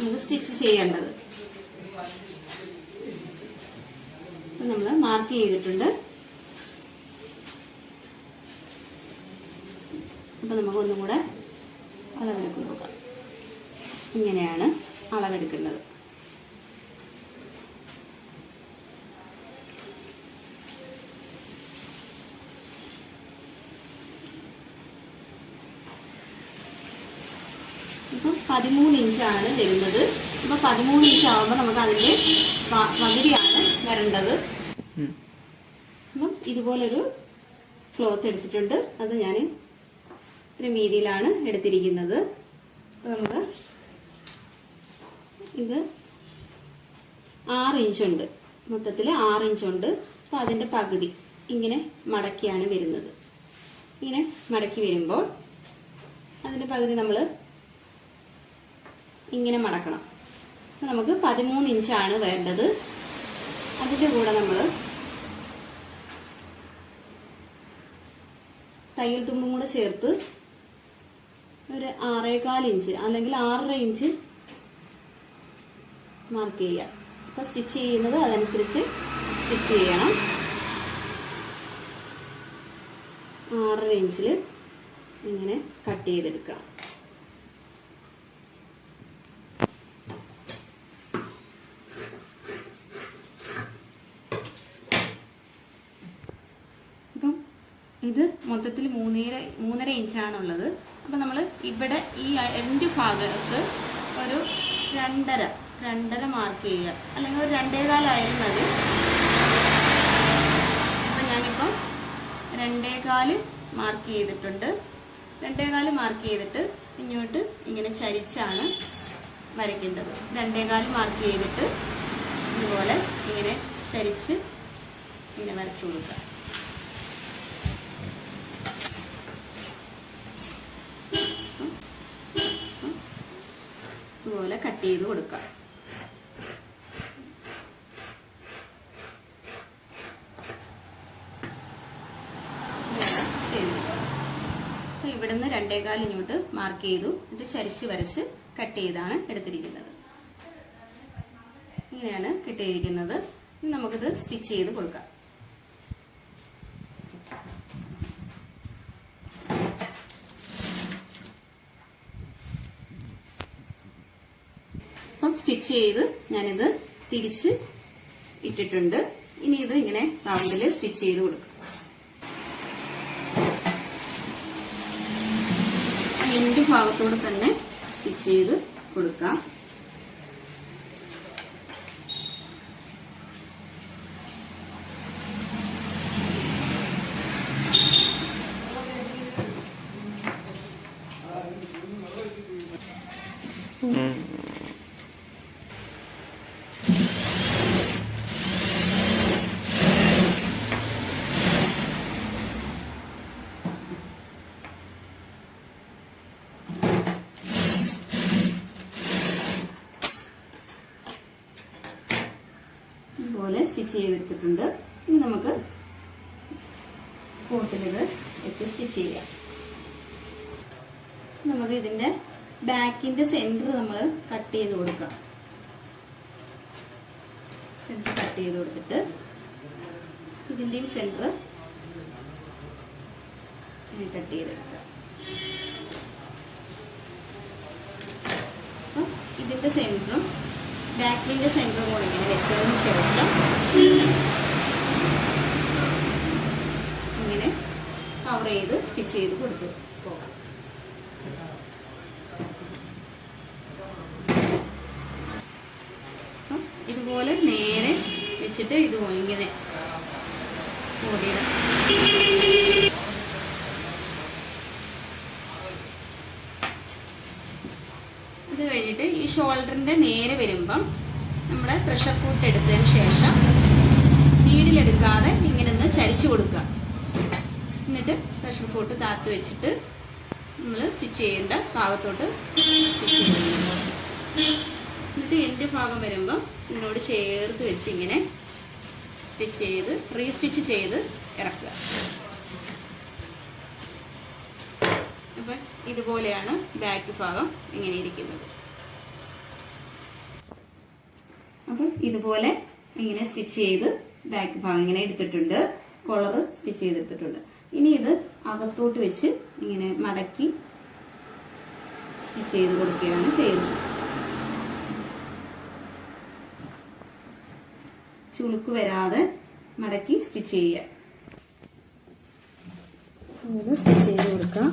നമുക്ക് സ്റ്റിച്ച് ചെയ്യേണ്ടത്. നമ്മൾ മാർക്ക് ചെയ്തിട്ടുണ്ട്. അപ്പൊ നമുക്ക് ഒന്നും കൂടെ അളവെടുത്ത് നോക്കാം. ഇങ്ങനെയാണ് അളവെടുക്കുന്നത്. ഇപ്പൊ 13 ഇഞ്ചാണ് വരുന്നത്. അപ്പൊ 13 ഇഞ്ച് ആവുമ്പോ നമുക്ക് അതിന്റെ പകുതിയാണ് വരേണ്ടത്. അപ്പം ഇതുപോലൊരു ക്ലോത്ത് എടുത്തിട്ടുണ്ട്. അത് ഞാൻ ഇത്രയും വീതിയിലാണ് എടുത്തിരിക്കുന്നത്. അപ്പൊ നമുക്ക് ഇത് 6 ഇഞ്ചുണ്ട്, മൊത്തത്തിൽ 6 ഇഞ്ചുണ്ട്. അപ്പൊ അതിന്റെ പകുതി ഇങ്ങനെ മടക്കിയാണ് വരുന്നത്. ഇങ്ങനെ മടക്കി വരുമ്പോൾ അതിന്റെ പകുതി നമ്മൾ ഇങ്ങനെ മടക്കണം. നമുക്ക് 13 ഇഞ്ചാണ് വേണ്ടത്. അതിന്റെ കൂടെ നമ്മൾ തയ്യൽ തുമ്പും കൂടെ ചേർത്ത് ഒരു 6.25 ഇഞ്ച് അല്ലെങ്കിൽ 6.5 ഇഞ്ച് മാർക്ക് ചെയ്യുക. അപ്പൊ സ്റ്റിച്ച് ചെയ്യുന്നത് അതനുസരിച്ച് സ്റ്റിച്ച് ചെയ്യണം. 6.5 ഇഞ്ചിൽ ഇങ്ങനെ കട്ട് ചെയ്തെടുക്കാം. ഇത് മൊത്തത്തിൽ 3.5 ഇഞ്ചാണുള്ളത്. അപ്പൊ നമ്മൾ ഇവിടെ ഈ എൻഡ് ഭാഗത്ത് ഒരു 2.5 മാർക്ക് ചെയ്യുക, അല്ലെങ്കിൽ ഒരു 2.25 ആയാലും മതി. അപ്പൊ ഞാനിപ്പം 2.25 മാർക്ക് ചെയ്തിട്ടുണ്ട്. 2.25 മാർക്ക് ചെയ്തിട്ട് ഇങ്ങോട്ട് ഇങ്ങനെ ചരിച്ചാണ് വരയ്ക്കേണ്ടത്. 2.25 മാർക്ക് ചെയ്തിട്ട് ഇതുപോലെ ഇങ്ങനെ ചരിച്ച് ഇങ്ങനെ വരച്ചു കൊടുക്കുക. ഇതുപോലെ കട്ട് ചെയ്ത് കൊടുക്കാം. ഇവിടുന്ന് 2.25 ഇങ്ങോട്ട് മാർക്ക് ചെയ്തു. എന്നിട്ട് ചരിച്ച് വരച്ച് കട്ട് ചെയ്താണ് എടുത്തിരിക്കുന്നത്. ഇങ്ങനെയാണ് കിട്ടിയിരിക്കുന്നത്. ഇനി നമുക്കിത് സ്റ്റിച്ച് ചെയ്ത് കൊടുക്കാം. സ്റ്റിച്ച് ചെയ്ത് ഞാനിത് തിരിച്ച് ഇട്ടിട്ടുണ്ട്. ഇനി ഇത് ഇങ്ങനെ റൗണ്ടില് സ്റ്റിച്ച് ചെയ്ത് കൊടുക്കാം. എൻഡ് ഭാഗത്തോടെ തന്നെ സ്റ്റിച്ച് ചെയ്ത് കൊടുക്കാം. ഇതുപോലെ സ്റ്റിച്ച് ചെയ്തെടുത്തിട്ടുണ്ട്. ഇനി നമുക്ക് കോട്ടിലിത് വെച്ച് സ്റ്റിച്ച് ചെയ്യാം. നമുക്ക് ഇതിന്റെ ബാക്കിന്റെ സെന്റർ നമ്മൾ കട്ട് ചെയ്ത് കൊടുക്കാം. സെന്റർ കട്ട് ചെയ്ത് കൊടുത്തിട്ട് ഇതിന്റെയും സെന്റർ കട്ട് ചെയ്തെടുക്കാം. ഇതിന്റെ സെന്ററും ബാക്കിന്റെ സെന്ററും കൂടെ ഇങ്ങനെ വെച്ചതിന് ശേഷം ഇങ്ങനെ കവർ ചെയ്ത് സ്റ്റിച്ച് ചെയ്ത് കൊടുത്തു പോകാം. ഇതുപോലെ നേരെ വെച്ചിട്ട് ഇതുപോലെ ഇങ്ങനെ ഓടിയിടാം. ഇത് കഴിഞ്ഞിട്ട് ഈ ഷോൾഡറിന്റെ നേരെ വരുമ്പം നമ്മുടെ പ്രഷർ ഫുട്ട് എടുത്തതിന് ശേഷം നീഡിലെടുക്കാതെ ഇങ്ങനെ ഒന്ന് ചരിച്ചു കൊടുക്കുക. എന്നിട്ട് പ്രഷർ ഫുട്ട് താത്ത് വെച്ചിട്ട് നമ്മൾ സ്റ്റിച്ച് ചെയ്യേണ്ട ഭാഗത്തോട്ട് സ്റ്റിച്ച് ചെയ്യുന്നു. എന്നിട്ട് എൻഡ് ഭാഗം വരുമ്പം ഇതിനോട് ചേർത്ത് വെച്ച് ഇങ്ങനെ സ്റ്റിച്ച് ചെയ്ത് റീസ്റ്റിച്ച് ചെയ്ത് ഇറക്കുക. അപ്പൊ ഇതുപോലെയാണ് ബാക്ക് ഭാഗം ഇങ്ങനെ ഇരിക്കുന്നത്. അപ്പം ഇതുപോലെ ഇങ്ങനെ സ്റ്റിച്ച് ചെയ്ത് ബാക്ക് ഭാഗം ഇങ്ങനെ എടുത്തിട്ടുണ്ട്, കോളർ സ്റ്റിച്ച് ചെയ്തെടുത്തിട്ടുണ്ട്. ഇനി ഇത് അകത്തോട്ട് വെച്ച് ഇങ്ങനെ മടക്കി സ്റ്റിച്ച് ചെയ്ത് കൊടുക്കുകയാണ് ചെയ്യുന്നത്. ചുളുക്ക് വരാതെ മടക്കി സ്റ്റിച്ച് ചെയ്യുക. സ്റ്റിച്ച് ചെയ്ത് കൊടുക്കാം.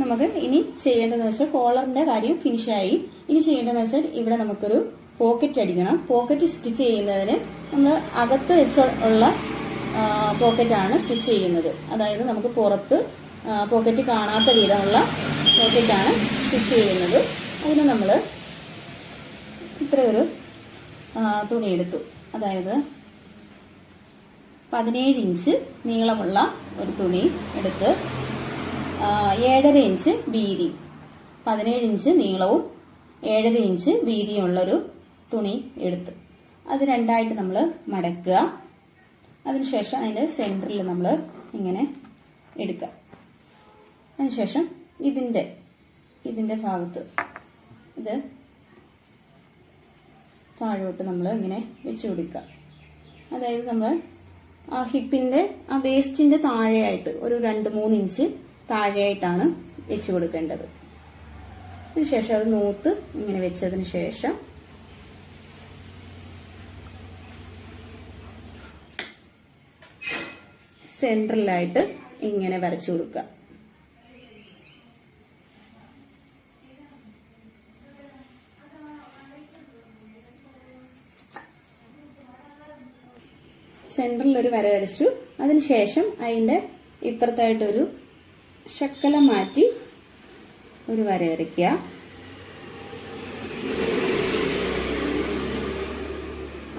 നമുക്ക് ഇനി ചെയ്യേണ്ടതെന്ന് വെച്ചാൽ കോളറിന്റെ കാര്യം ഫിനിഷായി. ഇനി ചെയ്യേണ്ടതെന്ന് വെച്ചാൽ ഇവിടെ നമുക്കൊരു പോക്കറ്റ് അടിക്കണം. പോക്കറ്റ് സ്റ്റിച്ച് ചെയ്യുന്നതിന് നമ്മൾ അകത്ത് വെച്ചുള്ള പോക്കറ്റാണ് സ്റ്റിച്ച് ചെയ്യുന്നത്. അതായത് നമുക്ക് പുറത്ത് പോക്കറ്റ് കാണാത്ത വിധമുള്ള പോക്കറ്റാണ് സ്റ്റിച്ച് ചെയ്യുന്നത്. അതിന് നമ്മൾ ഇത്രയൊരു തുണി എടുത്തു. അതായത് 17 ഇഞ്ച് നീളമുള്ള ഒരു തുണി എടുത്ത് 7.5 ഇഞ്ച് വീതി, 17 ഇഞ്ച് നീളവും 7.5 ഇഞ്ച് വീതിയുമുള്ളൊരു തുണി എടുത്ത് അത് രണ്ടായിട്ട് നമ്മൾ മടക്കുക. അതിനുശേഷം അതിന്റെ സെന്ററിൽ നമ്മൾ ഇങ്ങനെ എടുക്കുക. അതിനുശേഷം ഇതിന്റെ ഭാഗത്ത് ഇത് താഴോട്ട് നമ്മൾ ഇങ്ങനെ വെച്ച് കൊടുക്കുക. അതായത് നമ്മൾ ആ ഹിപ്പിന്റെ ആ വേസ്റ്റിന്റെ താഴെയായിട്ട് ഒരു 2-3 ഇഞ്ച് താഴെയായിട്ടാണ് വെച്ച് കൊടുക്കേണ്ടത്. അതിനുശേഷം അത് നൂത്ത് ഇങ്ങനെ വെച്ചതിന് ശേഷം സെൻട്രലായിട്ട് ഇങ്ങനെ വരച്ചു കൊടുക്കുക. സെൻട്രൽ ഒരു വര വരച്ചു. അതിനുശേഷം അതിന്റെ ഇപ്പുറത്തായിട്ടൊരു ശക്കലം മാറ്റി ഒരു വര വരയ്ക്കുക.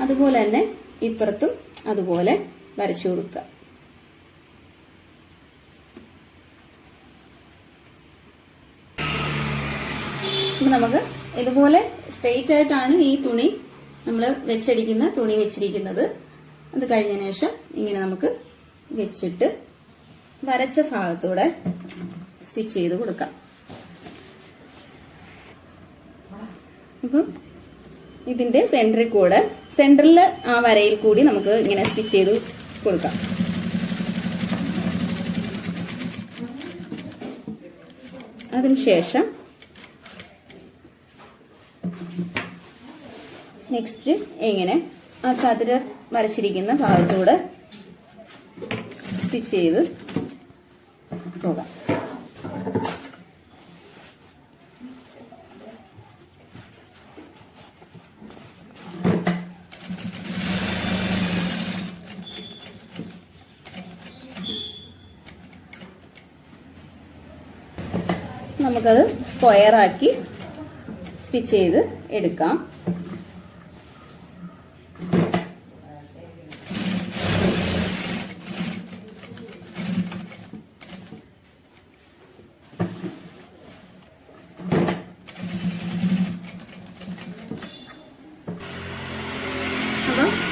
അതുപോലെ തന്നെ ഇപ്പുറത്തും അതുപോലെ വരച്ചു കൊടുക്കുക. നമുക്ക് ഇതുപോലെ സ്ട്രെയിറ്റ് ആയിട്ടാണ് ഈ തുണി നമ്മൾ തുണി വെച്ചിരിക്കുന്നത്. അത് കഴിഞ്ഞതിന് ശേഷം ഇങ്ങനെ നമുക്ക് വെച്ചിട്ട് വരച്ച ഭാഗത്തൂടെ സ്റ്റിച്ച് ചെയ്ത് കൊടുക്കാം. അപ്പം ഇതിന്റെ സെന്ററിൽ ആ വരയിൽ കൂടി നമുക്ക് ഇങ്ങനെ സ്റ്റിച്ച് ചെയ്ത് കൊടുക്കാം. അതിനുശേഷം നെക്സ്റ്റ് ഇങ്ങനെ ആ ചതുര വരച്ചിരിക്കുന്ന ഭാഗത്തൂടെ സ്റ്റിച്ച് ചെയ്ത് പോകാം. നമുക്കത് സ്ക്വയർ ആക്കി സ്റ്റിച്ച് ചെയ്ത് എടുക്കാം.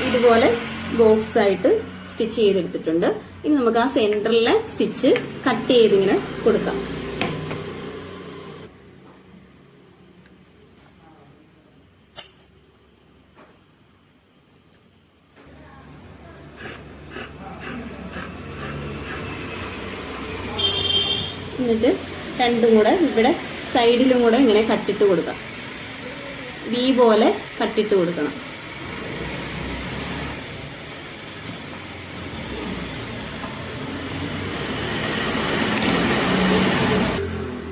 ഇതുപോലെ ബോക്സ് ആയിട്ട് സ്റ്റിച്ച് ചെയ്തെടുത്തിട്ടുണ്ട്. ഇനി നമുക്ക് ആ സെന്ററിലെ സ്റ്റിച്ച് കട്ട് ചെയ്ത് ഇങ്ങനെ കൊടുക്കാം. എന്നിട്ട് രണ്ടും കൂടെ ഇവിടെ സൈഡിലും കൂടെ ഇങ്ങനെ കട്ടിട്ട് കൊടുക്കാം. വി പോലെ കട്ടിട്ട് കൊടുക്കണം.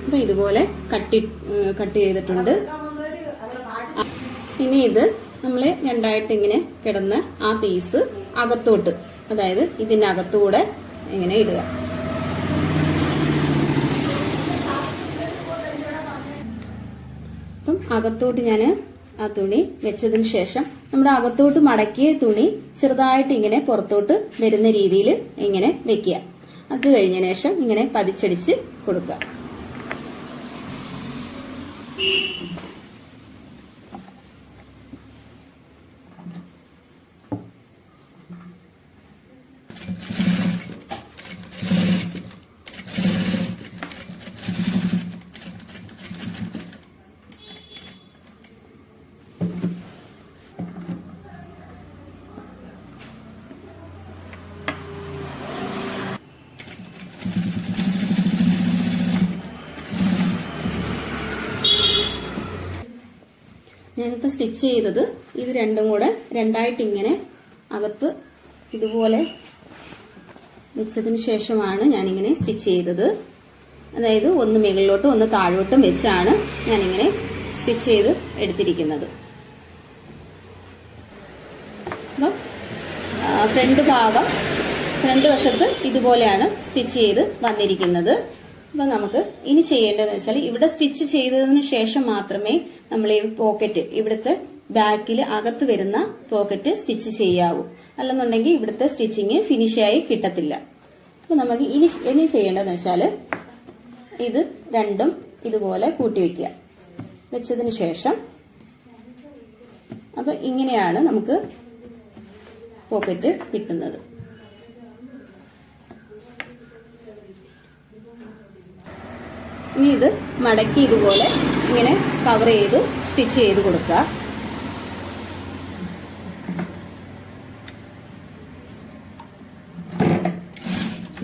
അപ്പൊ ഇതുപോലെ കട്ട് ചെയ്തിട്ടുണ്ട്. ഇനി ഇത് നമ്മള് രണ്ടായിട്ട് ഇങ്ങനെ കിടന്ന് ആ പീസ് അകത്തോട്ട്, അതായത് ഇതിന്റെ അകത്തുകൂടെ ഇങ്ങനെ ഇടുക. അപ്പം അകത്തോട്ട് ഞാൻ ആ തുണി വെച്ചതിന് ശേഷം നമ്മുടെ അകത്തോട്ട് മടക്കിയ തുണി ചെറുതായിട്ട് ഇങ്ങനെ പുറത്തോട്ട് വരുന്ന രീതിയിൽ ഇങ്ങനെ വെക്കുക. അത് കഴിഞ്ഞതിന് ശേഷം ഇങ്ങനെ പതിച്ചടിച്ച് കൊടുക്കുക. ഞാനിപ്പോ സ്റ്റിച്ച് ചെയ്തത് ഇത് രണ്ടും കൂടെ രണ്ടായിട്ട് ഇങ്ങനെ അകത്ത് ഇതുപോലെ വെച്ചതിന് ശേഷമാണ് ഞാനിങ്ങനെ സ്റ്റിച്ച് ചെയ്തത്. അതായത് ഒന്ന് മുകളിലോട്ടും ഒന്ന് താഴോട്ടും വെച്ചാണ് ഞാനിങ്ങനെ സ്റ്റിച്ച് ചെയ്ത് എടുത്തിരിക്കുന്നത്. അപ്പം ഫ്രണ്ട് വശത്ത് ഇതുപോലെയാണ് സ്റ്റിച്ച് ചെയ്ത് വന്നിരിക്കുന്നത്. അപ്പൊ നമുക്ക് ഇനി ചെയ്യേണ്ടതെന്ന് വെച്ചാൽ ഇവിടെ സ്റ്റിച്ച് ചെയ്തതിനു ശേഷം മാത്രമേ നമ്മൾ ഈ പോക്കറ്റ് ഇവിടുത്തെ ബാക്കിൽ അകത്ത് വരുന്ന പോക്കറ്റ് സ്റ്റിച്ച് ചെയ്യാവൂ. അല്ലെന്നുണ്ടെങ്കിൽ ഇവിടുത്തെ സ്റ്റിച്ചിങ് ഫിനിഷായി കിട്ടത്തില്ല. അപ്പൊ നമുക്ക് ഇനി ചെയ്യേണ്ടതെന്ന് വെച്ചാല് ഇത് രണ്ടും ഇതുപോലെ കൂട്ടി വെക്കുക. വെച്ചതിന് ശേഷം അപ്പൊ ഇങ്ങനെയാണ് നമുക്ക് പോക്കറ്റ് കിട്ടുന്നത്. ഇനി ഇത് മടക്കി ഇതുപോലെ ഇങ്ങനെ കവർ ചെയ്ത് സ്റ്റിച്ച് ചെയ്ത് കൊടുക്കുക.